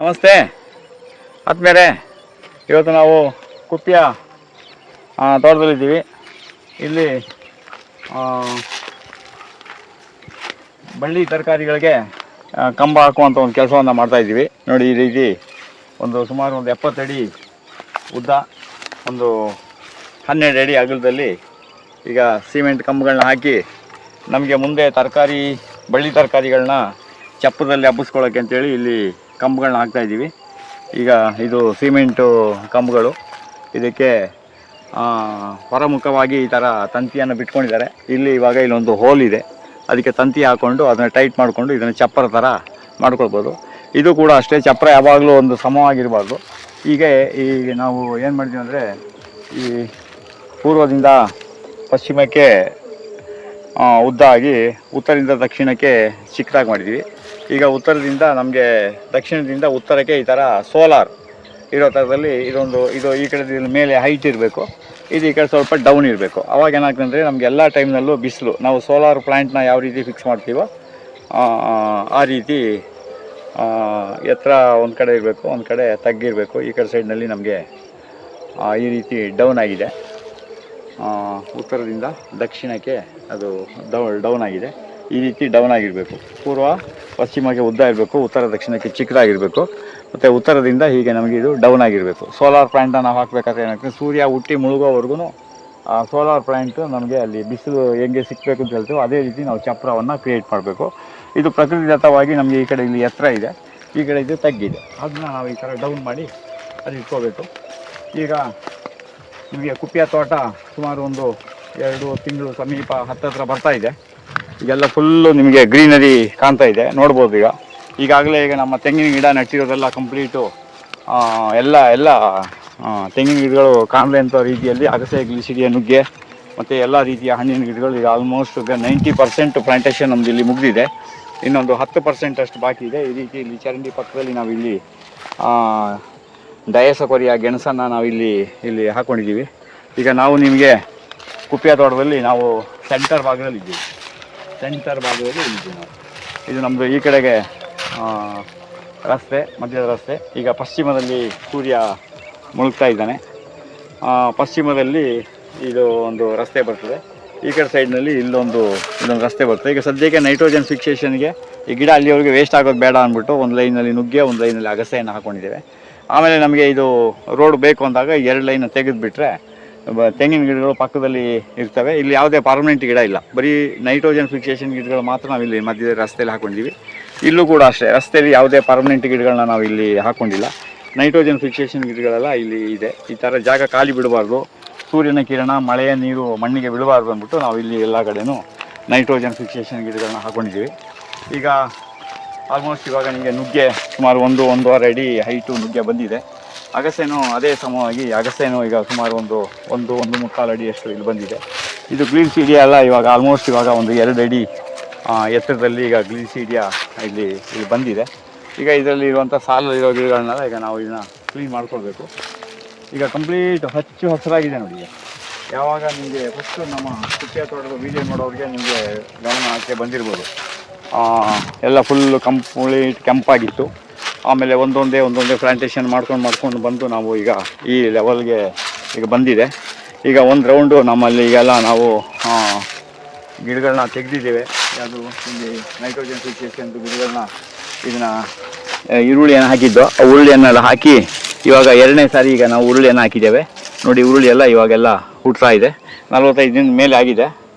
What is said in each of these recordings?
ನಮಸ್ತೆ ಆತ್ಮೇರೆ. ಇವತ್ತು ನಾವು ಕುಪ್ಪಿಯ ತೋಟದಲ್ಲಿದ್ದೀವಿ. ಇಲ್ಲಿ ಬಳ್ಳಿ ತರಕಾರಿಗಳಿಗೆ ಕಂಬ ಹಾಕುವಂಥ ಒಂದು ಕೆಲಸವನ್ನು ಮಾಡ್ತಾಯಿದ್ದೀವಿ. ನೋಡಿ, ಈ ರೀತಿ ಸುಮಾರು ಒಂದು 70 ಅಡಿ ಉದ್ದ, ಒಂದು 12 ಅಡಿ ಅಗಲದಲ್ಲಿ ಈಗ ಸಿಮೆಂಟ್ ಕಂಬಗಳನ್ನ ಹಾಕಿ ನಮಗೆ ಮುಂದೆ ಬಳ್ಳಿ ತರಕಾರಿಗಳನ್ನ ಚಪ್ಪರದಲ್ಲಿ ಹಬ್ಬಿಸ್ಕೊಳ್ಳೋಕ್ಕೆ ಅಂತೇಳಿ ಇಲ್ಲಿ ಕಂಬಗಳನ್ನ ಹಾಕ್ತಾಯಿದ್ದೀವಿ. ಈಗ ಇದು ಸಿಮೆಂಟು ಕಂಬಗಳು. ಇದಕ್ಕೆ ಹೊರಮುಖವಾಗಿ ಈ ಥರ ತಂತಿಯನ್ನು ಬಿಟ್ಕೊಂಡಿದ್ದಾರೆ. ಇವಾಗ ಇಲ್ಲೊಂದು ಹೋಲ್ ಇದೆ, ಅದಕ್ಕೆ ತಂತಿ ಹಾಕ್ಕೊಂಡು ಅದನ್ನು ಟೈಟ್ ಮಾಡಿಕೊಂಡು ಇದನ್ನು ಚಪ್ಪರ ಥರ ಮಾಡ್ಕೊಳ್ಬೋದು. ಇದು ಕೂಡ ಅಷ್ಟೇ, ಚಪ್ಪರ ಯಾವಾಗಲೂ ಒಂದು ಸಮವಾಗಿರಬಾರ್ದು. ಈಗ ನಾವು ಏನು ಮಾಡಿದ್ದೀವಿ ಅಂದರೆ, ಈ ಪೂರ್ವದಿಂದ ಪಶ್ಚಿಮಕ್ಕೆ ಉದ್ದ ಆಗಿ ಉತ್ತರದಿಂದ ದಕ್ಷಿಣಕ್ಕೆ ಚಿಕ್ಕದಾಗಿ ಮಾಡಿದ್ದೀವಿ. ಈಗ ಉತ್ತರದಿಂದ ದಕ್ಷಿಣದಿಂದ ಉತ್ತರಕ್ಕೆ ಈ ಥರ ಸೋಲಾರ್ ಇರೋ ಥರದಲ್ಲಿ ಇದು ಈ ಕಡೆ ಮೇಲೆ ಹೈಟ್ ಇರಬೇಕು, ಇದು ಈ ಕಡೆ ಸ್ವಲ್ಪ ಡೌನ್ ಇರಬೇಕು. ಅವಾಗ ಏನಾಗ್ತದೆ ಅಂದರೆ, ನಮಗೆ ಎಲ್ಲ ಟೈಮ್ನಲ್ಲೂ ಬಿಸಿಲು, ನಾವು ಸೋಲಾರ್ ಪ್ಲ್ಯಾಂಟ್ನ ಯಾವ ರೀತಿ ಫಿಕ್ಸ್ ಮಾಡ್ತೀವೋ ಆ ರೀತಿ ಎತ್ತರ ಒಂದು ಕಡೆ ಇರಬೇಕು, ಒಂದು ಕಡೆ ತಗ್ಗಿರಬೇಕು. ಈ ಕಡೆ ಸೈಡ್ನಲ್ಲಿ ನಮಗೆ ಈ ರೀತಿ ಡೌನ್ ಆಗಿದೆ. ಉತ್ತರದಿಂದ ದಕ್ಷಿಣಕ್ಕೆ ಅದು ಡೌನ್ ಆಗಿದೆ. ಈ ರೀತಿ ಡೌನ್ ಆಗಿರಬೇಕು. ಪೂರ್ವ ಪಶ್ಚಿಮಕ್ಕೆ ಉದ್ದ ಇರಬೇಕು, ಉತ್ತರ ದಕ್ಷಿಣಕ್ಕೆ ಚಿಕ್ಕದಾಗಿರಬೇಕು, ಮತ್ತು ಉತ್ತರದಿಂದ ಹೀಗೆ ನಮಗೆ ಇದು ಡೌನ್ ಆಗಿರಬೇಕು. ಸೋಲಾರ್ ಪ್ಲ್ಯಾಂಟನ್ನು ನಾವು ಹಾಕಬೇಕಾದ್ರೆ ಏನಾಗ್ತದೆ, ಸೂರ್ಯ ಹುಟ್ಟಿ ಮುಳುಗೋವರೆಗೂ ಸೋಲಾರ್ ಪ್ಲ್ಯಾಂಟು ನಮಗೆ ಅಲ್ಲಿ ಬಿಸಿಲು ಹೆಂಗೆ ಸಿಕ್ಕಬೇಕು ಅಂತ ಹೇಳ್ತೀವೋ ಅದೇ ರೀತಿ ನಾವು ಚಪ್ರವನ್ನು ಕ್ರಿಯೇಟ್ ಮಾಡಬೇಕು. ಇದು ಪ್ರಕೃತಿದತ್ತವಾಗಿ ನಮಗೆ ಈ ಕಡೆ ಇಲ್ಲಿ ಎತ್ತರ ಇದೆ, ಈ ಕಡೆ ಇದು ತಗ್ಗಿದೆ. ಅದನ್ನು ನಾವು ಈ ಥರ ಡೌನ್ ಮಾಡಿ ಅಲ್ಲಿ ಇಟ್ಕೋಬೇಕು. ಈಗ ನಿಮಗೆ ಕುಪ್ಪಿಯ ತೋಟ ಸುಮಾರು ಒಂದು 2 ತಿಂಗಳು ಸಮೀಪ ಹತ್ತಿರ ಬರ್ತಾ ಇದೆ. ಈಗೆಲ್ಲ ಫುಲ್ಲು ನಿಮಗೆ ಗ್ರೀನರಿ ಕಾಣ್ತಾ ಇದೆ, ನೋಡ್ಬೋದು. ಈಗಾಗಲೇ ನಮ್ಮ ತೆಂಗಿನ ಗಿಡ ನೆಟ್ಟಿರೋದೆಲ್ಲ ಕಂಪ್ಲೀಟು ಎಲ್ಲ ತೆಂಗಿನ ಗಿಡಗಳು ಕಾಣಲೆ ಅಂತ ರೀತಿಯಲ್ಲಿ ಅಗಸೆ, ಗ್ಲಿಸಿಡಿಯ, ನುಗ್ಗೆ ಮತ್ತು ಎಲ್ಲ ರೀತಿಯ ಹಣ್ಣಿನ ಗಿಡಗಳು ಈಗ ಆಲ್ಮೋಸ್ಟ್ 90% ಪ್ಲಾಂಟೇಷನ್ ನಮ್ಮದು ಇಲ್ಲಿ ಮುಗಿದಿದೆ. ಇನ್ನೊಂದು 10% ಅಷ್ಟು ಬಾಕಿ ಇದೆ. ಈ ರೀತಿ ಇಲ್ಲಿ ಚರಂಡಿ ಪಕ್ಕದಲ್ಲಿ ನಾವಿಲ್ಲಿ ಡಯಸಕೊರಿಯ ಗೆಣಸನ್ನು ನಾವಿಲ್ಲಿ ಹಾಕ್ಕೊಂಡಿದ್ದೀವಿ. ಈಗ ನಾವು ನಿಮಗೆ ಕುಪ್ಪಿಯ ತೋಟದಲ್ಲಿ ನಾವು ಸೆಂಟರ್ ಭಾಗದಲ್ಲಿ ಇದ್ದೀವಿ ನಾವು. ಇದು ನಮ್ಮದು ಈ ಕಡೆಗೆ ರಸ್ತೆ, ಮಧ್ಯದ ರಸ್ತೆ. ಈಗ ಪಶ್ಚಿಮದಲ್ಲಿ ಸೂರ್ಯ ಮುಳುಗ್ತಾ ಇದ್ದಾನೆ. ಪಶ್ಚಿಮದಲ್ಲಿ ಇದು ಒಂದು ರಸ್ತೆ ಬರ್ತದೆ, ಈ ಕಡೆ ಸೈಡ್ನಲ್ಲಿ ಇಲ್ಲೊಂದು ರಸ್ತೆ ಬರ್ತದೆ. ಈಗ ಸದ್ಯಕ್ಕೆ ನೈಟ್ರೋಜನ್ ಫಿಕ್ಸೇಷನ್ಗೆ ಈ ಗಿಡ ಅಲ್ಲಿವರೆಗೆ ವೇಸ್ಟ್ ಆಗೋದು ಬೇಡ ಅಂದ್ಬಿಟ್ಟು ಒಂದು ಲೈನಲ್ಲಿ ನುಗ್ಗೆ, ಒಂದು ಲೈನಲ್ಲಿ ಅಗಸೆಯನ್ನು ಹಾಕ್ಕೊಂಡಿದ್ದೇವೆ. ಆಮೇಲೆ ನಮಗೆ ಇದು ರೋಡ್ ಬೇಕು ಅಂದಾಗ 2 ಲೈನ್ ತೆಗೆದುಬಿಟ್ರೆ ತೆಂಗಿನ ಗಿಡಗಳು ಪಕ್ಕದಲ್ಲಿ ಇರ್ತವೆ. ಇಲ್ಲಿ ಯಾವುದೇ ಪರ್ಮನೆಂಟ್ ಗಿಡ ಇಲ್ಲ, ಬರೀ ನೈಟ್ರೋಜನ್ ಫಿಕ್ಸೇಷನ್ ಗಿಡಗಳು ಮಾತ್ರ ನಾವಿಲ್ಲಿ ಮಧ್ಯದ ರಸ್ತೆಯಲ್ಲಿ ಹಾಕ್ಕೊಂಡಿದ್ದೀವಿ. ಇಲ್ಲೂ ಕೂಡ ಅಷ್ಟೇ, ರಸ್ತೆಯಲ್ಲಿ ಯಾವುದೇ ಪರ್ಮನೆಂಟ್ ಗಿಡಗಳನ್ನ ನಾವು ಇಲ್ಲಿ ಹಾಕ್ಕೊಂಡಿಲ್ಲ. ನೈಟ್ರೋಜನ್ ಫಿಕ್ಸೇಷನ್ ಗಿಡಗಳೆಲ್ಲ ಇಲ್ಲಿ ಇದೆ. ಈ ಥರ ಜಾಗ ಖಾಲಿ ಬಿಡಬಾರ್ದು, ಸೂರ್ಯನ ಕಿರಣ, ಮಳೆಯ ನೀರು ಮಣ್ಣಿಗೆ ಬಿಡಬಾರ್ದು ಅಂದ್ಬಿಟ್ಟು ನಾವು ಇಲ್ಲಿ ಎಲ್ಲ ಕಡೆಯೂ ನೈಟ್ರೋಜನ್ ಫಿಕ್ಸೇಷನ್ ಗಿಡಗಳನ್ನ ಹಾಕ್ಕೊಂಡಿದ್ದೀವಿ. ಈಗ ಆಲ್ಮೋಸ್ಟ್ ಇವಾಗ ನಿಮಗೆ ನುಗ್ಗೆ ಸುಮಾರು 1-1.5 ಅಡಿ ಹೈಟು ನುಗ್ಗೆ ಬಂದಿದೆ. ಅಗಸೆನೂ ಅದೇ ಸಮವಾಗಿ, ಅಗಸೆನೂ ಈಗ ಸುಮಾರು 1-1.25 ಅಡಿಯಷ್ಟು ಇಲ್ಲಿ ಬಂದಿದೆ. ಇದು ಗ್ಲಿಸಿಡಿಯಾ ಎಲ್ಲ ಇವಾಗ ಆಲ್ಮೋಸ್ಟ್ ಇವಾಗ ಒಂದು 2 ಅಡಿ ಎತ್ತರದಲ್ಲಿ ಈಗ ಗ್ಲಿಸಿಡಿಯಾ ಇಲ್ಲಿ ಬಂದಿದೆ. ಈಗ ಇದರಲ್ಲಿ ಇರುವಂಥ ಸಾಲಲ್ಲಿರೋ ಗಿಡಗಳನ್ನೆಲ್ಲ ಈಗ ನಾವು ಇದನ್ನು ಕ್ಲೀನ್ ಮಾಡ್ಕೊಳ್ಬೇಕು. ಈಗ ಕಂಪ್ಲೀಟ್ ಹಚ್ಚು ಹಸಿರಾಗಿದೆ ನೋಡಿ. ಯಾವಾಗ ನಿಮಗೆ ಫಸ್ಟು ನಮ್ಮ ಕುಪ್ಪಿಯ ತೋಟದ ವೀಡಿಯೋ ನೋಡೋರಿಗೆ ನಿಮಗೆ ಗಮನ ಹಾಕಿ ಬಂದಿರ್ಬೋದು, ಎಲ್ಲ ಫುಲ್ಲು ಕಂಪ್ಲೀಟ್ ಕೆಂಪಾಗಿತ್ತು. ಆಮೇಲೆ ಒಂದೊಂದೇ ಪ್ಲಾಂಟೇಷನ್ ಮಾಡ್ಕೊಂಡು ಬಂದು ನಾವು ಈಗ ಈ ಲೆವೆಲ್ಗೆ ಈಗ ಬಂದಿದೆ. ಈಗ ಒಂದು ರೌಂಡು ನಮ್ಮಲ್ಲಿ ಈಗೆಲ್ಲ ನಾವು ಗಿಡಗಳನ್ನ ತೆಗೆದಿದ್ದೇವೆ. ಅದು ಇಲ್ಲಿ ನೈಟ್ರೋಜನ್ ಫಿಕ್ಸೇಷನ್ ಗಿಡಗಳನ್ನ ಇದನ್ನು ಈರುಳ್ಳಿಯನ್ನು ಹಾಕಿದ್ದು, ಆ ಉರುಳಿಯನ್ನೆಲ್ಲ ಹಾಕಿ ಇವಾಗ 2ನೇ ಸಾರಿ ಈಗ ನಾವು ಉರುಳಿಯನ್ನು ಹಾಕಿದ್ದೇವೆ. ನೋಡಿ, ಉರುಳಿ ಎಲ್ಲ ಇವಾಗೆಲ್ಲ ಹುಟ್ತಾ ಇದೆ. 45 ದಿನದ ಮೇಲೆ ಆಗಿದೆ.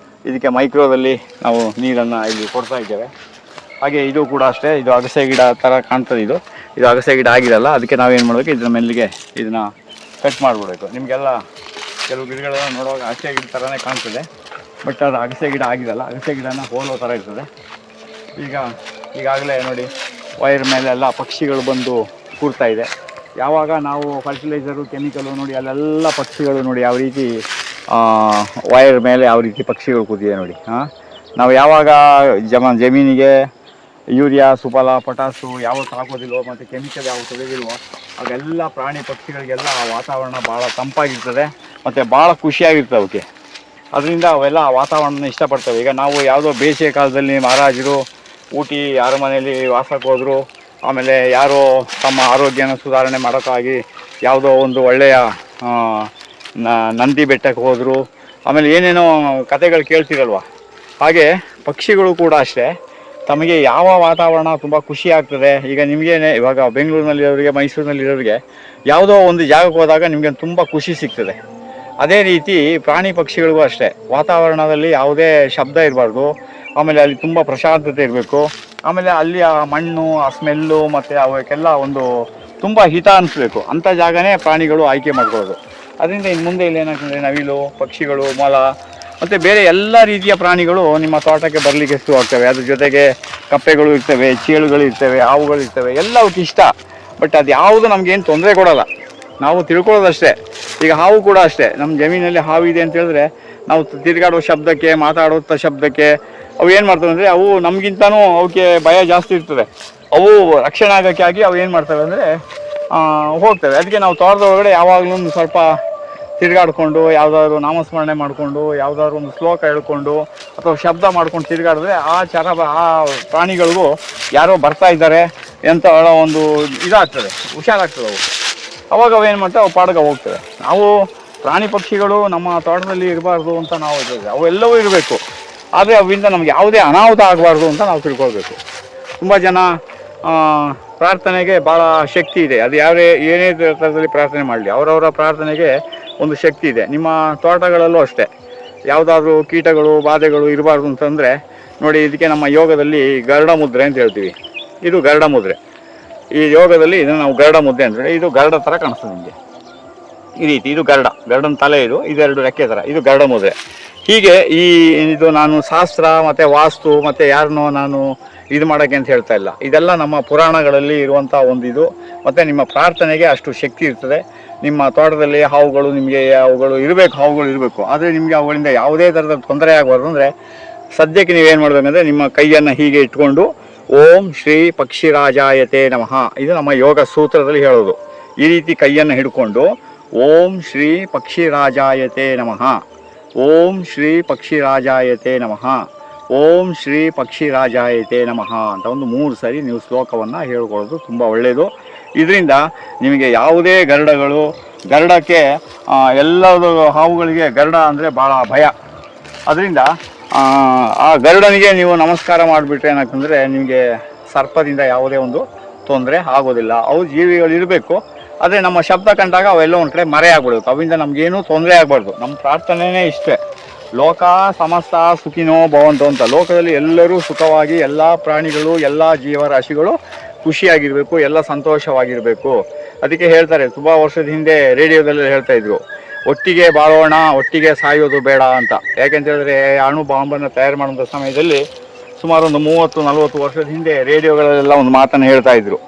ಇದಕ್ಕೆ ಮೈಕ್ರೋದಲ್ಲಿ ನಾವು ನೀರನ್ನು ಇಲ್ಲಿ ಕೊಡ್ತಾ ಇದ್ದೇವೆ. ಹಾಗೆ ಇದು ಕೂಡ ಅಷ್ಟೇ, ಇದು ಅಗಸೆ ಗಿಡ ಥರ ಕಾಣ್ತದೆ. ಇದು ಅಗಸೆ ಗಿಡ ಆಗಿರಲ್ಲ, ಅದಕ್ಕೆ ನಾವೇನು ಮಾಡಬೇಕು, ಇದರ ಮೇಲಿಗೆ ಇದನ್ನು ಕಟ್ ಮಾಡಿಬಿಡಬೇಕು. ನಿಮಗೆಲ್ಲ ಕೆಲವು ಗಿಡಗಳೆಲ್ಲ ನೋಡುವಾಗ ಅಗಸೆ ಗಿಡ ಥರನೇ ಕಾಣ್ತದೆ, ಬಟ್ ಅದು ಅಗಸೆ ಗಿಡ ಆಗಿರಲ್ಲ. ಅಗಸೆ ಗಿಡನ ಹೋಲೋ ಥರ ಇರ್ತದೆ. ಈಗಾಗಲೇ ನೋಡಿ, ವೈರ್ ಮೇಲೆಲ್ಲ ಪಕ್ಷಿಗಳು ಬಂದು ಕೂರ್ತಾ ಇದೆ. ಯಾವಾಗ ನಾವು ಫರ್ಟಿಲೈಸರು, ಕೆಮಿಕಲು ನೋಡಿ, ಅಲ್ಲೆಲ್ಲ ಪಕ್ಷಿಗಳು ನೋಡಿ ಯಾವ ರೀತಿ ವೈರ್ ಮೇಲೆ ಯಾವ ರೀತಿ ಪಕ್ಷಿಗಳು ಕೂತಿದೆ ನೋಡಿ. ನಾವು ಯಾವಾಗ ಜಮೀನಿಗೆ ಯೂರಿಯಾ, ಸುಫಲ, ಪೊಟಾಸು ಯಾವತ್ತು ಹಾಕೋದಿಲ್ವೋ ಮತ್ತು ಕೆಮಿಕಲ್ ಯಾವತ್ತು ತೆಗೆದಿಲ್ವೋ ಆಗೆಲ್ಲ ಪ್ರಾಣಿ ಪಕ್ಷಿಗಳಿಗೆಲ್ಲ ವಾತಾವರಣ ಭಾಳ ತಂಪಾಗಿರ್ತದೆ ಮತ್ತು ಭಾಳ ಖುಷಿಯಾಗಿರ್ತವೆ ಅವಕ್ಕೆ. ಅದರಿಂದ ಅವೆಲ್ಲ ವಾತಾವರಣನ ಇಷ್ಟಪಡ್ತವೆ. ಈಗ ನಾವು ಯಾವುದೋ ಬೇಸಿಗೆ ಕಾಲದಲ್ಲಿ ಮಹಾರಾಜರು ಊಟಿ ಅರಮನೆಯಲ್ಲಿ ವಾಸಕ್ಕೆ ಹೋದರು, ಆಮೇಲೆ ಯಾರೋ ತಮ್ಮ ಆರೋಗ್ಯನ ಸುಧಾರಣೆ ಮಾಡೋಕ್ಕಾಗಿ ಯಾವುದೋ ಒಂದು ಒಳ್ಳೆಯ ನಂದಿ ಬೆಟ್ಟಕ್ಕೆ ಹೋದರು. ಆಮೇಲೆ ಏನೇನೋ ಕಥೆಗಳು ಕೇಳ್ತಿರಲ್ವ, ಹಾಗೆ ಪಕ್ಷಿಗಳು ಕೂಡ ಅಷ್ಟೇ. ತಮಗೆ ಯಾವ ವಾತಾವರಣ ತುಂಬ ಖುಷಿ ಆಗ್ತದೆ, ಈಗ ನಿಮಗೇನೆ ಇವಾಗ ಬೆಂಗಳೂರಿನಲ್ಲಿರೋರಿಗೆ ಮೈಸೂರಿನಲ್ಲಿರೋರಿಗೆ ಯಾವುದೋ ಒಂದು ಜಾಗಕ್ಕೆ ಹೋದಾಗ ನಿಮಗೆ ತುಂಬ ಖುಷಿ ಸಿಗ್ತದೆ. ಅದೇ ರೀತಿ ಪ್ರಾಣಿ ಪಕ್ಷಿಗಳಿಗೂ ಅಷ್ಟೇ, ವಾತಾವರಣದಲ್ಲಿ ಯಾವುದೇ ಶಬ್ದ ಇರಬಾರ್ದು, ಆಮೇಲೆ ಅಲ್ಲಿ ತುಂಬ ಪ್ರಶಾಂತತೆ ಇರಬೇಕು, ಆಮೇಲೆ ಅಲ್ಲಿ ಆ ಮಣ್ಣು, ಆ ಸ್ಮೆಲ್ಲು ಮತ್ತು ಅವಕ್ಕೆಲ್ಲ ಒಂದು ತುಂಬ ಹಿತ ಅನಿಸ್ಬೇಕು. ಅಂಥ ಜಾಗನೇ ಪ್ರಾಣಿಗಳು ಆಯ್ಕೆ ಮಾಡ್ಕೊಳ್ಳೋದು. ಅದರಿಂದ ಇನ್ನು ಮುಂದೆ ಇಲ್ಲಿ ಏನಾಗ್ತದೆ, ನವಿಲು, ಪಕ್ಷಿಗಳು, ಮೊಲ ಮತ್ತು ಬೇರೆ ಎಲ್ಲ ರೀತಿಯ ಪ್ರಾಣಿಗಳು ನಿಮ್ಮ ತೋಟಕ್ಕೆ ಬರಲಿಕ್ಕೆ ಶುರು ಆಗ್ತವೆ. ಅದ್ರ ಜೊತೆಗೆ ಕಪ್ಪೆಗಳು ಇರ್ತವೆ, ಚೇಳುಗಳು ಇರ್ತವೆ, ಹಾವುಗಳು ಇರ್ತವೆ, ಎಲ್ಲವಕ್ಕೆ ಇಷ್ಟ. ಬಟ್ ಅದು ಯಾವುದು ನಮಗೇನು ತೊಂದರೆ ಕೊಡೋಲ್ಲ, ನಾವು ತಿಳ್ಕೊಳ್ಳೋದಷ್ಟೇ. ಈಗ ಹಾವು ಕೂಡ ಅಷ್ಟೇ, ನಮ್ಮ ಜಮೀನಲ್ಲಿ ಹಾವು ಇದೆ ಅಂತ ಹೇಳಿದ್ರೆ ನಾವು ತಿರುಗಾಡೋ ಶಬ್ದಕ್ಕೆ, ಮಾತಾಡೋ ಶಬ್ದಕ್ಕೆ ಅವು ಏನು ಮಾಡ್ತವೆ ಅಂದರೆ, ಅವು ನಮಗಿಂತನೂ ಅವಕ್ಕೆ ಭಯ ಜಾಸ್ತಿ ಇರ್ತದೆ. ಅವು ರಕ್ಷಣೆ ಆಗೋಕ್ಕೆ ಆಗಿ ಅವು ಏನು ಮಾಡ್ತವೆ ಅಂದರೆ ಹೋಗ್ತವೆ. ಅದಕ್ಕೆ ನಾವು ತೋಟದ ಒಳಗಡೆ ಯಾವಾಗಲೂ ಒಂದು ಸ್ವಲ್ಪ ತಿರುಗಾಡಿಕೊಂಡು, ಯಾವುದಾದ್ರು ನಾಮಸ್ಮರಣೆ ಮಾಡಿಕೊಂಡು, ಯಾವುದಾದ್ರು ಒಂದು ಶ್ಲೋಕ ಹೇಳ್ಕೊಂಡು ಅಥವಾ ಶಬ್ದ ಮಾಡ್ಕೊಂಡು ತಿರುಗಾಡಿದ್ರೆ ಆ ಪ್ರಾಣಿಗಳಿಗೂ ಯಾರೋ ಬರ್ತಾ ಇದ್ದಾರೆ ಅಂತ ಒಂದು ಇದಾಗ್ತದೆ, ಹುಷಾರಾಗ್ತದೆ. ಅವಾಗ ಅವೇನು ಮಾಡ್ತವೆ, ಅವು ಪಾಡ್ಗೆ ಹೋಗ್ತವೆ. ನಾವು ಪ್ರಾಣಿ ಪಕ್ಷಿಗಳು ನಮ್ಮ ತೋಟದಲ್ಲಿ ಇರಬಾರ್ದು ಅಂತ ನಾವು ಇರ್ತದೆ, ಅವೆಲ್ಲವೂ ಇರಬೇಕು. ಆದರೆ ಅವಿಂದ ನಮ್ಗೆ ಯಾವುದೇ ಅನಾಹುತ ಆಗಬಾರ್ದು ಅಂತ ನಾವು ತಿಳ್ಕೊಳ್ಬೇಕು. ತುಂಬ ಜನ ಪ್ರಾರ್ಥನೆಗೆ ಭಾಳ ಶಕ್ತಿ ಇದೆ. ಅದು ಏನೇ ಥರದಲ್ಲಿ ಪ್ರಾರ್ಥನೆ ಮಾಡಲಿ, ಅವರವರ ಪ್ರಾರ್ಥನೆಗೆ ಒಂದು ಶಕ್ತಿ ಇದೆ. ನಿಮ್ಮ ತೋಟಗಳಲ್ಲೂ ಅಷ್ಟೇ ಯಾವುದಾದ್ರೂ ಕೀಟಗಳು, ಬಾಧೆಗಳು ಇರಬಾರ್ದು ಅಂತಂದರೆ ನೋಡಿ, ಇದಕ್ಕೆ ನಮ್ಮ ಯೋಗದಲ್ಲಿ ಗರುಡ ಮುದ್ರೆ ಅಂತ ಹೇಳ್ತೀವಿ. ಇದು ಗರುಡ ಮುದ್ರೆ. ಈ ಯೋಗದಲ್ಲಿ ಇದನ್ನು ನಾವು ಗರುಡ ಮುದ್ರೆ ಅಂತೇಳಿ, ಇದು ಗರುಡ ಥರ ಕಾಣಿಸ್ತದೆ ನಿಮಗೆ ಈ ರೀತಿ. ಇದು ಗರುಡನ ತಲೆ, ಇದೆರಡು ರೆಕ್ಕೆ ಥರ, ಇದು ಗರುಡ ಮುದ್ರೆ. ಹೀಗೆ ಇದು ನಾನು ಶಾಸ್ತ್ರ ಮತ್ತು ವಾಸ್ತು ಮತ್ತು ಯಾರನ್ನೋ ನಾನು ಇದು ಮಾಡೋಕ್ಕೆ ಅಂತ ಹೇಳ್ತಾ ಇಲ್ಲ. ಇದೆಲ್ಲ ನಮ್ಮ ಪುರಾಣಗಳಲ್ಲಿ ಇರುವಂಥ ಒಂದು ಇದು. ಮತ್ತು ನಿಮ್ಮ ಪ್ರಾರ್ಥನೆಗೆ ಅಷ್ಟು ಶಕ್ತಿ ಇರ್ತದೆ. ನಿಮ್ಮ ತೋಟದಲ್ಲಿ ಹಾವುಗಳು ಇರಬೇಕು, ಆದರೆ ನಿಮಗೆ ಅವುಗಳಿಂದ ಯಾವುದೇ ಥರದ ತೊಂದರೆ ಆಗಬಾರ್ದು ಅಂದರೆ ಸದ್ಯಕ್ಕೆ ನೀವೇನು ಮಾಡಬೇಕಂದ್ರೆ, ನಿಮ್ಮ ಕೈಯನ್ನು ಹೀಗೆ ಇಟ್ಕೊಂಡು ಓಂ ಶ್ರೀ ಪಕ್ಷಿರಾಜಾಯತೆ ನಮಃ, ಇದು ನಮ್ಮ ಯೋಗ ಸೂತ್ರದಲ್ಲಿ ಹೇಳೋದು. ಈ ರೀತಿ ಕೈಯನ್ನು ಹಿಡ್ಕೊಂಡು ಓಂ ಶ್ರೀ ಪಕ್ಷಿರಾಜಾಯತೆ ನಮಃ, ಓಂ ಶ್ರೀ ಪಕ್ಷಿರಾಜಾಯತೆ ನಮಃ, ಓಂ ಶ್ರೀ ಪಕ್ಷಿರಾಜಾಯತೆ ನಮಃ ಅಂತ ಒಂದು 3 ಸರಿ ನೀವು ಶ್ಲೋಕವನ್ನು ಹೇಳ್ಕೊಳ್ಳೋದು ತುಂಬ ಒಳ್ಳೆಯದು. ಇದರಿಂದ ನಿಮಗೆ ಯಾವುದೇ ಗರುಡಕ್ಕೆ ಎಲ್ಲದು ಹಾವುಗಳಿಗೆ ಗರುಡ ಅಂದರೆ ಭಾಳ ಭಯ. ಅದರಿಂದ ಆ ಗರುಡನಿಗೆ ನೀವು ನಮಸ್ಕಾರ ಮಾಡಿಬಿಟ್ರೆ ಏನಾಗ್ತಂದರೆ ನಿಮಗೆ ಸರ್ಪದಿಂದ ಯಾವುದೇ ಒಂದು ತೊಂದರೆ ಆಗೋದಿಲ್ಲ. ಅವು ಜೀವಿಗಳು ಇರಬೇಕು, ಆದರೆ ನಮ್ಮ ಶಬ್ದ ಕಂಡಾಗ ಅವೆಲ್ಲ ಒಂದು ಕಡೆ ಮರೆ ಆಗ್ಬಿಡ್ಬೇಕು. ಅವಿಂದ ನಮಗೇನೂ ತೊಂದರೆ ಆಗಬಾರ್ದು. ನಮ್ಮ ಪ್ರಾರ್ಥನೆಯೇ ಇಷ್ಟೇ, ಲೋಕ ಸಮಸ್ತ ಸುಖಿನೋ ಭವಂತು ಅಂತ. ಲೋಕದಲ್ಲಿ ಎಲ್ಲರೂ ಸುಖವಾಗಿ, ಎಲ್ಲ ಪ್ರಾಣಿಗಳು, ಎಲ್ಲ ಜೀವರಾಶಿಗಳು ಖುಷಿಯಾಗಿರಬೇಕು, ಎಲ್ಲ ಸಂತೋಷವಾಗಿರಬೇಕು. ಅದಕ್ಕೆ ಹೇಳ್ತಾರೆ, ತುಂಬ ವರ್ಷದ ಹಿಂದೆ ರೇಡಿಯೋದಲ್ಲಿ ಹೇಳ್ತಾ ಇದ್ರು, ಒಟ್ಟಿಗೆ ಬಾಳೋಣ, ಒಟ್ಟಿಗೆ ಸಾಯೋದು ಬೇಡ ಅಂತ. ಯಾಕೆಂತ ಹೇಳಿದ್ರೆ ಅಣು ಬಾಂಬನ್ನು ತಯಾರು ಮಾಡುವಂಥ ಸಮಯದಲ್ಲಿ ಸುಮಾರು ಒಂದು 30-40 ವರ್ಷದ ಹಿಂದೆ ರೇಡಿಯೋಗಳಲ್ಲೆಲ್ಲ ಒಂದು ಮಾತನ್ನು ಹೇಳ್ತಾ ಇದ್ರು,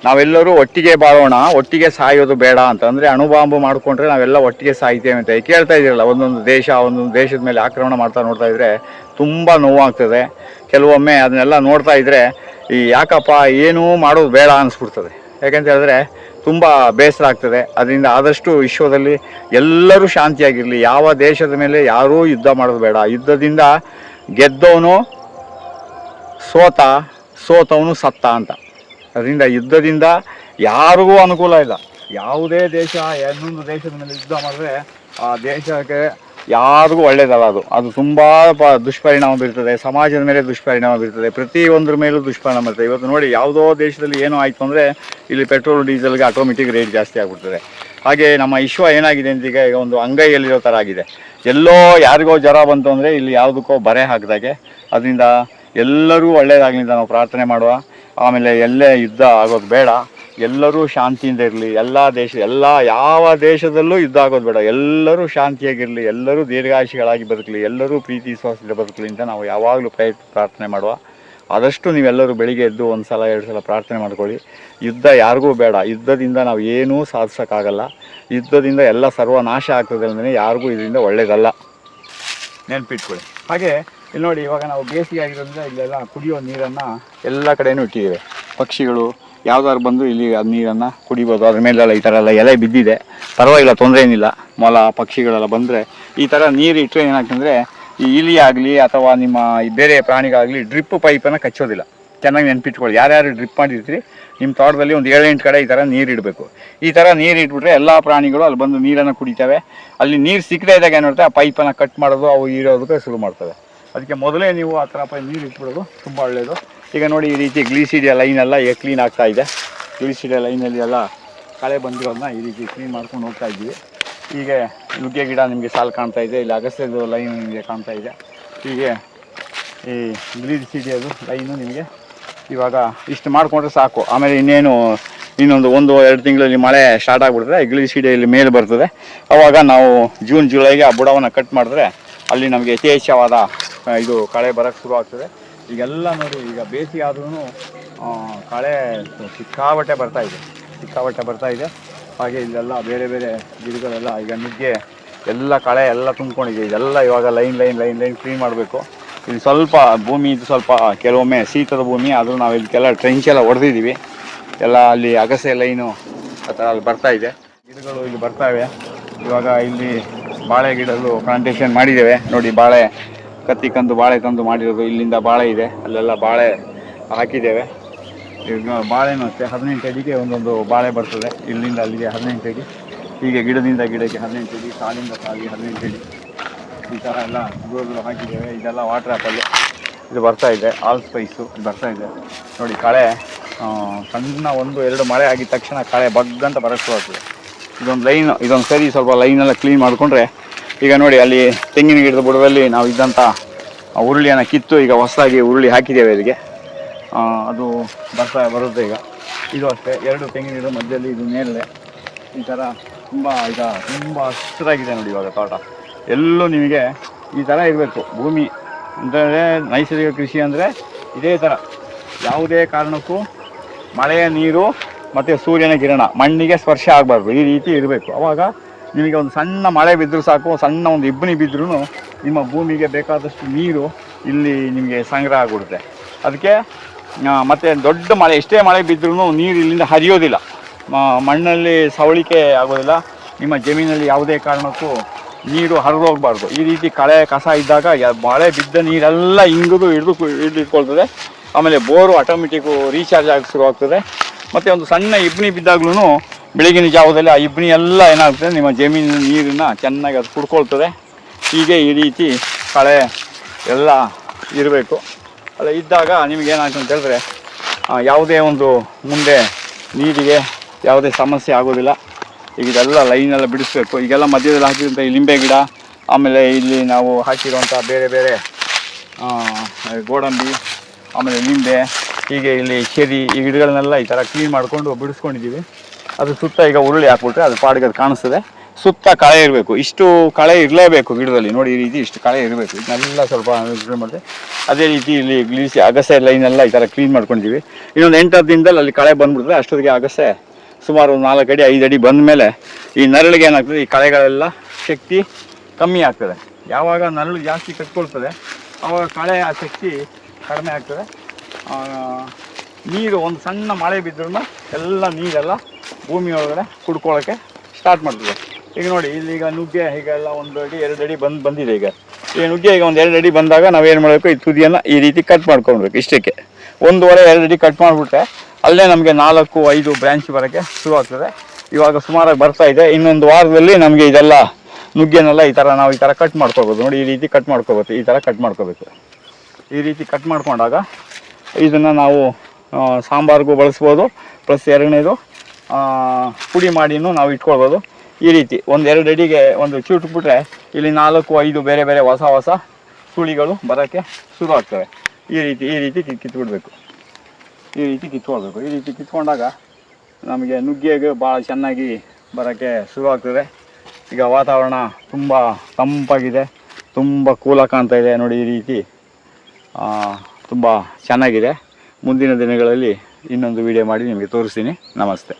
ನಾವೆಲ್ಲರೂ ಒಟ್ಟಿಗೆ ಬಾಳೋಣ, ಒಟ್ಟಿಗೆ ಸಾಯೋದು ಬೇಡ ಅಂತ. ಅಂದರೆ ಅಣು ಬಾಂಬು ಮಾಡಿಕೊಂಡ್ರೆ ನಾವೆಲ್ಲ ಒಟ್ಟಿಗೆ ಸಾಯ್ತೇವೆ ಅಂತ ಕೇಳ್ತಾ ಇದ್ದೀರಲ್ಲ. ಒಂದೊಂದು ದೇಶದ ಮೇಲೆ ಆಕ್ರಮಣ ನೋಡ್ತಾ ಇದ್ರೆ ತುಂಬ ನೋವಾಗ್ತದೆ. ಕೆಲವೊಮ್ಮೆ ಅದನ್ನೆಲ್ಲ ನೋಡ್ತಾ ಇದ್ದರೆ ಯಾಕಪ್ಪ ಏನೂ ಮಾಡೋದು ಬೇಡ ಅನಿಸ್ಬಿಡ್ತದೆ. ಯಾಕೆಂತ ಹೇಳಿದ್ರೆ ತುಂಬ ಬೇಸರ ಆಗ್ತದೆ. ಅದರಿಂದ ಆದಷ್ಟು ವಿಶ್ವದಲ್ಲಿ ಎಲ್ಲರೂ ಶಾಂತಿಯಾಗಿರಲಿ, ಯಾವ ದೇಶದ ಮೇಲೆ ಯಾರೂ ಯುದ್ಧ ಮಾಡೋದು ಬೇಡ. ಯುದ್ಧದಿಂದ ಗೆದ್ದವನು ಸೋತವನು ಸತ್ತ ಅಂತ. ಅದರಿಂದ ಯುದ್ಧದಿಂದ ಯಾರಿಗೂ ಅನುಕೂಲ ಇಲ್ಲ. ಯಾವುದೇ ದೇಶ ಇನ್ನೊಂದು ದೇಶದ ಮೇಲೆ ಯುದ್ಧ ಮಾಡಿದ್ರೆ ಆ ದೇಶಕ್ಕೆ ಯಾರಿಗೂ ಒಳ್ಳೇದಲ್ಲ. ಅದು ತುಂಬ ದುಷ್ಪರಿಣಾಮ ಬೀರ್ತದೆ, ಸಮಾಜದ ಮೇಲೆ ದುಷ್ಪರಿಣಾಮ ಬೀರ್ತದೆ, ಪ್ರತಿಯೊಂದರ ಮೇಲೂ ದುಷ್ಪರಿಣಾಮ ಬೀರ್ತದೆ. ಇವತ್ತು ನೋಡಿ, ಯಾವುದೋ ದೇಶದಲ್ಲಿ ಏನೋ ಆಯಿತು ಅಂದರೆ ಇಲ್ಲಿ ಪೆಟ್ರೋಲ್ ಡೀಸೆಲ್ಗೆ ಆಟೋಮೆಟಿಕ್ ರೇಟ್ ಜಾಸ್ತಿ ಆಗಿಬಿಡ್ತದೆ. ಹಾಗೆ ನಮ್ಮ ವಿಶ್ವ ಏನಾಗಿದೆ ಅಂತ ಈಗ ಒಂದು ಅಂಗೈಯಲ್ಲಿರೋ ಥರ ಆಗಿದೆ. ಎಲ್ಲೋ ಯಾರಿಗೋ ಜ್ವರ ಬಂತು ಅಂದರೆ ಇಲ್ಲಿ ಯಾವುದಕ್ಕೋ ಬರೆ ಹಾಕಿದಾಗೆ. ಅದರಿಂದ ಎಲ್ಲರೂ ಒಳ್ಳೆಯದಾಗಲಿ ಅಂತ ನಾವು ಪ್ರಾರ್ಥನೆ ಮಾಡುವ. ಆಮೇಲೆ ಎಲ್ಲೇ ಯುದ್ಧ ಆಗೋದು ಬೇಡ, ಎಲ್ಲರೂ ಶಾಂತಿಯಿಂದ ಇರಲಿ. ಯಾವ ದೇಶದಲ್ಲೂ ಯುದ್ಧ ಆಗೋದು ಬೇಡ, ಎಲ್ಲರೂ ಶಾಂತಿಯಾಗಿರಲಿ, ಎಲ್ಲರೂ ದೀರ್ಘಾಯುಷಿಗಳಾಗಿ ಬದುಕಲಿ, ಎಲ್ಲರೂ ಪ್ರೀತಿ ವಿಶ್ವಾಸದಿಂದ ಬದುಕಲಿ ಅಂತ ನಾವು ಯಾವಾಗಲೂ ಪ್ರಾರ್ಥನೆ ಮಾಡುವ. ಆದಷ್ಟು ನೀವೆಲ್ಲರೂ ಬೆಳಿಗ್ಗೆ ಎದ್ದು 1 ಸಲ 2 ಸಲ ಪ್ರಾರ್ಥನೆ ಮಾಡ್ಕೊಳ್ಳಿ. ಯುದ್ಧ ಯಾರಿಗೂ ಬೇಡ. ಯುದ್ಧದಿಂದ ನಾವು ಏನೂ ಸಾಧಿಸೋಕ್ಕಾಗಲ್ಲ. ಯುದ್ಧದಿಂದ ಎಲ್ಲ ಸರ್ವನಾಶ ಆಗ್ತದೆ ಅಂದರೆ ಯಾರಿಗೂ ಇದರಿಂದ ಒಳ್ಳೆಯದಲ್ಲ, ನೆನಪಿಟ್ಕೊಳ್ಳಿ. ಹಾಗೆ ಇಲ್ಲಿ ನೋಡಿ, ಇವಾಗ ನಾವು ಬೇಸಿಗೆ ಆಗಿರೋದ್ರಿಂದ ಇಲ್ಲೆಲ್ಲ ಕುಡಿಯೋ ನೀರನ್ನು ಎಲ್ಲ ಕಡೆಯೂ ಇಟ್ಟಿದ್ದೇವೆ. ಪಕ್ಷಿಗಳು ಯಾವ್ದಾದ್ರು ಬಂದು ಇಲ್ಲಿ ಅದು ನೀರನ್ನು ಕುಡಿಬೋದು. ಅದ್ರ ಮೇಲೆಲ್ಲ ಈ ಥರ ಎಲ್ಲ ಎಲೆ ಬಿದ್ದಿದೆ, ಪರವಾಗಿಲ್ಲ, ತೊಂದರೆ ಏನಿಲ್ಲ. ಮೊಲ ಪಕ್ಷಿಗಳೆಲ್ಲ ಬಂದರೆ ಈ ಥರ ನೀರು ಇಟ್ಟರೆ ಏನಾಗ್ತಂದರೆ ಈ ಇಲಿ ಆಗಲಿ ಅಥವಾ ನಿಮ್ಮ ಬೇರೆ ಪ್ರಾಣಿಗಾಗಲಿ ಡ್ರಿಪ್ ಪೈಪನ್ನು ಕಚ್ಚೋದಿಲ್ಲ. ಚೆನ್ನಾಗಿ ನೆನಪಿಟ್ಕೊಳ್ಳಿ. ಯಾರ್ಯಾರು ಡ್ರಿಪ್ ಮಾಡಿರ್ತೀರಿ ನಿಮ್ಮ ತೋಟದಲ್ಲಿ ಒಂದು 7-8 ಕಡೆ ಈ ಥರ ನೀರು ಇಡಬೇಕು. ಈ ಥರ ನೀರು ಇಟ್ಬಿಟ್ರೆ ಎಲ್ಲ ಪ್ರಾಣಿಗಳು ಅಲ್ಲಿ ಬಂದು ನೀರನ್ನು ಕುಡಿತವೆ. ಅಲ್ಲಿ ನೀರು ಸಿಕ್ಕದೇ ಇದ್ದಾಗ ಏನು ಮಾಡುತ್ತೆ, ಆ ಪೈಪನ್ನು ಕಟ್ ಮಾಡೋದು, ಅವು ಇರೋದಕ್ಕೆ ಶುರು ಮಾಡ್ತವೆ. ಅದಕ್ಕೆ ಮೊದಲೇ ನೀವು ಆ ಥರ ನೀರು ಇಟ್ಬಿಡೋದು ತುಂಬ ಒಳ್ಳೆಯದು. ಈಗ ನೋಡಿ, ಈ ರೀತಿ ಗ್ಲಿಸಿಡಿಯಾ ಲೈನೆಲ್ಲ ಕ್ಲೀನ್ ಆಗ್ತಾ ಇದೆ. ಗ್ಲಿಸಿಡಿಯಾ ಲೈನಲ್ಲಿ ಎಲ್ಲ ಕಳೆ ಬಂದಿರೋದನ್ನ ಈ ರೀತಿ ಕ್ಲೀನ್ ಮಾಡ್ಕೊಂಡು ಹೋಗ್ತಾ ಇದ್ದೀವಿ. ಹೀಗೆ ನುಗ್ಗೆ ಗಿಡ ನಿಮಗೆ ಸಾಲು ಕಾಣ್ತಾ ಇದೆ, ಇಲ್ಲಿ ಅಗಸ್ತ್ಯದು ಲೈನ್ ನಿಮಗೆ ಕಾಣ್ತಾ ಇದೆ. ಹೀಗೆ ಈ ಗ್ಲಿಸಿಡಿಯಾದು ಲೈನು ನಿಮಗೆ ಇವಾಗ ಇಷ್ಟು ಮಾಡಿಕೊಂಡ್ರೆ ಸಾಕು. ಆಮೇಲೆ ಇನ್ನೊಂದು 1-2 ತಿಂಗಳಲ್ಲಿ ಮಳೆ ಸ್ಟಾರ್ಟ್ ಆಗಿಬಿಡ್ತದೆ, ಗ್ಲಿಸಿಡಿಯಲ್ಲಿ ಮೇಲೆ ಬರ್ತದೆ. ಆವಾಗ ನಾವು ಜೂನ್ ಜುಲೈಗೆ ಆ ಬುಡವನ್ನು ಕಟ್ ಮಾಡಿದ್ರೆ ಅಲ್ಲಿ ನಮಗೆ ಯಥೇಚ್ಛವಾದ ಇದು ಕಳೆ ಬರೋಕ್ಕೆ ಶುರು ಆಗ್ತದೆ. ಈಗೆಲ್ಲ ನೋಡಿ, ಈಗ ಬೇಸಿಗೆ ಆದ್ರೂ ಕಳೆ ಸಿಕ್ಕಾಬಟ್ಟೆ ಬರ್ತಾ ಇದೆ. ಹಾಗೆ ಇಲ್ಲೆಲ್ಲ ಬೇರೆ ಬೇರೆ ಗಿಡಗಳೆಲ್ಲ ಈಗ ನುಗ್ಗೆ ಎಲ್ಲ ಕಳೆ ಎಲ್ಲ ತುಂಬ್ಕೊಂಡಿದೆ. ಇದೆಲ್ಲ ಇವಾಗ ಲೈನ್ ಕ್ಲೀನ್ ಮಾಡಬೇಕು. ಇಲ್ಲಿ ಸ್ವಲ್ಪ ಭೂಮಿ ಇದು ಸ್ವಲ್ಪ ಕೆಲವೊಮ್ಮೆ ಶೀತದ ಭೂಮಿ, ಆದರೂ ನಾವು ಇದಕ್ಕೆಲ್ಲ ಟ್ರೆಂಚ್ ಎಲ್ಲ ಹೊಡೆದಿದ್ದೀವಿ. ಎಲ್ಲ ಅಲ್ಲಿ ಅಗಸೆ ಲೈನು ಆ ಥರ ಅಲ್ಲಿ ಬರ್ತಾಯಿದೆ, ಗಿಡಗಳು ಇಲ್ಲಿ ಬರ್ತಾವೆ. ಇವಾಗ ಇಲ್ಲಿ ಬಾಳೆ ಗಿಡಗಳು ಪ್ಲಾಂಟೇಶನ್ ಮಾಡಿದ್ದೇವೆ ನೋಡಿ. ಬಾಳೆ ಕತ್ತಿ ಬಾಳೆ ತಂದು ಮಾಡಿರೋದು. ಇಲ್ಲಿಂದ ಬಾಳೆ ಇದೆ, ಅಲ್ಲೆಲ್ಲ ಬಾಳೆ ಹಾಕಿದ್ದೇವೆ. ಈಗ ಬಾಳೆನೂ ಅಷ್ಟೇ 18 ಅಡಿಗೆ ಒಂದೊಂದು ಬಾಳೆ ಬರ್ತದೆ. ಇಲ್ಲಿಂದ ಅಲ್ಲಿಗೆ 18 ಅಡಿ, ಹೀಗೆ ಗಿಡದಿಂದ ಗಿಡಕ್ಕೆ 18 ಅಡಿ, ಸಾಲಿಂದ ಸಾಲಿಗೆ 18 ಅಡಿ, ಈ ಥರ ಎಲ್ಲ ಗಿಡಗಳು ಹಾಕಿದ್ದೇವೆ. ಇದೆಲ್ಲ ವಾಟರ್ ಆ್ಯಪಲ್ಲು ಇದು ಬರ್ತಾಯಿದೆ. ಆಲ್ ಸ್ಪೈಸು ಬರ್ತಾಯಿದೆ ನೋಡಿ. ಕಳೆ ಸಣ್ಣ 1-2 ಮಳೆ ಆಗಿದ ತಕ್ಷಣ ಕಳೆ ಬಗ್ಗಂತ ಬರೋಕ್ಕೆ ಶುರು ಆಗ್ತದೆ. ಇದೊಂದು ಸರಿ ಸ್ವಲ್ಪ ಲೈನೆಲ್ಲ ಕ್ಲೀನ್ ಮಾಡಿಕೊಂಡ್ರೆ, ಈಗ ನೋಡಿ ಅಲ್ಲಿ ತೆಂಗಿನ ಗಿಡದ ಬುಡದಲ್ಲಿ ನಾವು ಇದ್ದಂಥ ಉರುಳಿಯನ್ನು ಕಿತ್ತು ಈಗ ಹೊಸದಾಗಿ ಉರುಳಿ ಹಾಕಿದ್ದೇವೆ. ಇದಕ್ಕೆ ಅದು ಬರುತ್ತೆ ಈಗ. ಇದು ಅಷ್ಟೇ, 2 ತೆಂಗಿನ ಗಿಡ ಮಧ್ಯದಲ್ಲಿ ಇದು ಮೇಲೆ ಈ ಥರ ತುಂಬ ಹಸಿರಾಗಿದೆ ನೋಡಿ. ಇವಾಗ ತೋಟ ಎಲ್ಲೂ ನಿಮಗೆ ಈ ಥರ ಇರಬೇಕು. ಭೂಮಿ ಅಂದರೆ ನೈಸರ್ಗಿಕ ಕೃಷಿ ಅಂದರೆ ಇದೇ ಥರ, ಯಾವುದೇ ಕಾರಣಕ್ಕೂ ಮಳೆಯ ನೀರು ಮತ್ತು ಸೂರ್ಯನ ಕಿರಣ ಮಣ್ಣಿಗೆ ಸ್ಪರ್ಶ ಆಗಬಾರ್ದು. ಈ ರೀತಿ ಇರಬೇಕು. ಆವಾಗ ನಿಮಗೆ ಒಂದು ಸಣ್ಣ ಮಳೆ ಬಿದ್ದರೂ ಸಾಕು, ಸಣ್ಣ ಒಂದು ಇಬ್ಬನಿ ಬಿದ್ದರೂ ನಿಮ್ಮ ಭೂಮಿಗೆ ಬೇಕಾದಷ್ಟು ನೀರು ಇಲ್ಲಿ ನಿಮಗೆ ಸಂಗ್ರಹ ಆಗಿಬಿಡುತ್ತೆ. ಅದಕ್ಕೆ ಮತ್ತು ದೊಡ್ಡ ಮಳೆ, ಎಷ್ಟೇ ಮಳೆ ಬಿದ್ದರೂ ನೀರು ಇಲ್ಲಿಂದ ಹರಿಯೋದಿಲ್ಲ, ಮಣ್ಣಲ್ಲಿ ಸವಳಿಕೆ ಆಗೋದಿಲ್ಲ. ನಿಮ್ಮ ಜಮೀನಲ್ಲಿ ಯಾವುದೇ ಕಾರಣಕ್ಕೂ ನೀರು ಹರಿದು ಹೋಗಬಾರ್ದು. ಈ ರೀತಿ ಕಳೆ ಕಸ ಇದ್ದಾಗ ಮಳೆ ಬಿದ್ದ ನೀರೆಲ್ಲ ಹಿಡಿದಿಟ್ಕೊಳ್ತದೆ. ಆಮೇಲೆ ಬೋರು ಆಟೋಮೆಟಿಕ್ಕು ರೀಚಾರ್ಜ್ ಆಗಿ ಶುರುವಾಗ್ತದೆ. ಮತ್ತು ಒಂದು ಸಣ್ಣ ಇಬ್ಬನಿ ಬಿದ್ದಾಗ್ಲೂ ಬೆಳಗಿನ ಜಾವದಲ್ಲಿ ಆ ಇಬ್ಬನಿ ಎಲ್ಲ ಏನಾಗ್ತದೆ, ನಿಮ್ಮ ಜಮೀನಿನ ನೀರನ್ನು ಚೆನ್ನಾಗಿ ಅದು ಕುಡ್ಕೊಳ್ತದೆ. ಹೀಗೆ ಈ ರೀತಿ ಕಳೆ ಎಲ್ಲ ಇರಬೇಕು. ಅಲ್ಲ ಇದ್ದಾಗ ನಿಮಗೇನಾಗ್ತದೆ ಅಂತ ಹೇಳಿದ್ರೆ, ಯಾವುದೇ ಒಂದು ಮುಂದೆ ನೀರಿಗೆ ಯಾವುದೇ ಸಮಸ್ಯೆ ಆಗೋದಿಲ್ಲ. ಈಗ ಇದೆಲ್ಲ ಲೈನೆಲ್ಲ ಬಿಡಿಸ್ಬೇಕು. ಈಗೆಲ್ಲ ಮಧ್ಯದಲ್ಲಿ ಹಾಕಿದಂಥ ಈ ಲಿಂಬೆ ಗಿಡ, ಆಮೇಲೆ ಇಲ್ಲಿ ನಾವು ಹಾಕಿರುವಂಥ ಬೇರೆ ಬೇರೆ ಗೋಡಂಬಿ, ಆಮೇಲೆ ಲಿಂಬೆ, ಹೀಗೆ ಇಲ್ಲಿ ಚೆರಿ, ಈ ಗಿಡಗಳನ್ನೆಲ್ಲ ಈ ಥರ ಕ್ಲೀನ್ ಮಾಡಿಕೊಂಡು ಬಿಡಿಸ್ಕೊಂಡಿದ್ದೀವಿ. ಅದು ಸುತ್ತ ಈಗ ಉರುಳಿ ಹಾಕ್ಬಿಟ್ರೆ ಅದು ಪಾಡಿಗೆ ಅದು ಕಾಣಿಸ್ತದೆ. ಸುತ್ತ ಕಳೆ ಇರಬೇಕು, ಇಷ್ಟು ಕಳೆ ಇರಲೇಬೇಕು ಗಿಡದಲ್ಲಿ ನೋಡಿ. ಈ ರೀತಿ ಇಷ್ಟು ಕಳೆ ಇರಬೇಕು. ಇದನ್ನೆಲ್ಲ ಸ್ವಲ್ಪ ಕ್ಲೀನ್ ಮಾಡಿದೆ. ಅದೇ ರೀತಿ ಇಲ್ಲಿ ಅಗಸೆ ಲೈನೆಲ್ಲ ಈ ಥರ ಕ್ಲೀನ್ ಮಾಡ್ಕೊಂಡಿದ್ದೀವಿ. ಇನ್ನೊಂದು 8-10 ದಿನದಲ್ಲಿ ಅಲ್ಲಿ ಕಳೆ ಬಂದುಬಿಡ್ತದೆ. ಅಷ್ಟೊತ್ತಿಗೆ ಅಗಸೆ ಸುಮಾರು 4 ಅಡಿ 5 ಅಡಿ ಬಂದ ಮೇಲೆ ಈ ನರಳಿಗೆ ಏನಾಗ್ತದೆ, ಈ ಕಳೆಗಳೆಲ್ಲ ಶಕ್ತಿ ಕಮ್ಮಿ ಆಗ್ತದೆ. ಯಾವಾಗ ನರಳು ಜಾಸ್ತಿ ಕಟ್ಕೊಳ್ತದೆ ಆವಾಗ ಕಳೆ ಆ ಶಕ್ತಿ ಕಡಿಮೆ ಆಗ್ತದೆ. ನೀರು ಒಂದು ಸಣ್ಣ ಮಳೆ ಬಿದ್ದರೂ ಎಲ್ಲ ನೀರೆಲ್ಲ ಭೂಮಿ ಒಳಗಡೆ ಕುಡ್ಕೊಳ್ಳೋಕ್ಕೆ ಸ್ಟಾರ್ಟ್ ಮಾಡ್ತದೆ. ಈಗ ನೋಡಿ, ಇಲ್ಲಿಗ ನುಗ್ಗೆ ಹೀಗೆಲ್ಲ 1 ಅಡಿ 2 ಅಡಿ ಬಂದಿದೆ. ಈಗ ಈ ನುಗ್ಗೆ ಈಗ 1-2 ಅಡಿ ಬಂದಾಗ ನಾವೇನು ಮಾಡಬೇಕು, ಈ ತುದಿಯನ್ನು ಈ ರೀತಿ ಕಟ್ ಮಾಡ್ಕೊಳ್ಬೇಕು. ಇಷ್ಟಕ್ಕೆ 1.5-2 ಅಡಿ ಕಟ್ ಮಾಡಿಬಿಟ್ರೆ ಅಲ್ಲೇ ನಮಗೆ 4-5 ಬ್ರ್ಯಾಂಚ್ ಬರೋಕ್ಕೆ ಶುರು ಆಗ್ತದೆ. ಇವಾಗ ಸುಮಾರಾಗಿ ಬರ್ತಾ ಇದೆ. ಇನ್ನೊಂದು ವಾರದಲ್ಲಿ ನಮಗೆ ಇದೆಲ್ಲ ನುಗ್ಗೆನೆಲ್ಲ ನಾವು ಈ ಥರ ಕಟ್ ಮಾಡ್ಕೋಬೋದು ನೋಡಿ. ಈ ರೀತಿ ಕಟ್ ಮಾಡ್ಕೋಬೇಕು, ಈ ಥರ ಕಟ್ ಮಾಡ್ಕೋಬೇಕು. ಈ ರೀತಿ ಕಟ್ ಮಾಡ್ಕೊಂಡಾಗ ಇದನ್ನು ನಾವು ಸಾಂಬಾರಿಗೂ ಬಳಸ್ಬೋದು. ಪ್ಲಸ್ 2ನೇದು ಪುಡಿ ಮಾಡಿನೂ ನಾವು ಇಟ್ಕೊಳ್ಬೋದು. ಈ ರೀತಿ 1-2 ಅಡಿಗೆ ಒಂದು ಚೂಟ್ಬಿಟ್ರೆ ಇಲ್ಲಿ 4-5 ಬೇರೆ ಬೇರೆ ಹೊಸ ಸುಳಿಗಳು ಬರೋಕ್ಕೆ ಶುರು ಆಗ್ತವೆ. ಈ ರೀತಿ ಕಿತ್ಬಿಡ್ಬೇಕು. ಈ ರೀತಿ ಕಿತ್ಕೊಳ್ಬೇಕು. ಈ ರೀತಿ ಕಿತ್ಕೊಂಡಾಗ ನಮಗೆ ನುಗ್ಗೆಗೆ ಭಾಳ ಚೆನ್ನಾಗಿ ಬರೋಕ್ಕೆ ಶುರು ಆಗ್ತದೆ. ಈಗ ವಾತಾವರಣ ತುಂಬ ತಂಪಾಗಿದೆ, ತುಂಬ ಕೂಲಾಗಿ ಕಾಣ್ತಾ ಇದೆ ನೋಡಿ. ಈ ರೀತಿ ತುಂಬ ಚೆನ್ನಾಗಿದೆ. ಮುಂದಿನ ದಿನಗಳಲ್ಲಿ ಇನ್ನೊಂದು ವಿಡಿಯೋ ಮಾಡಿ ನಿಮಗೆ ತೋರಿಸ್ತೀನಿ. ನಮಸ್ತೆ.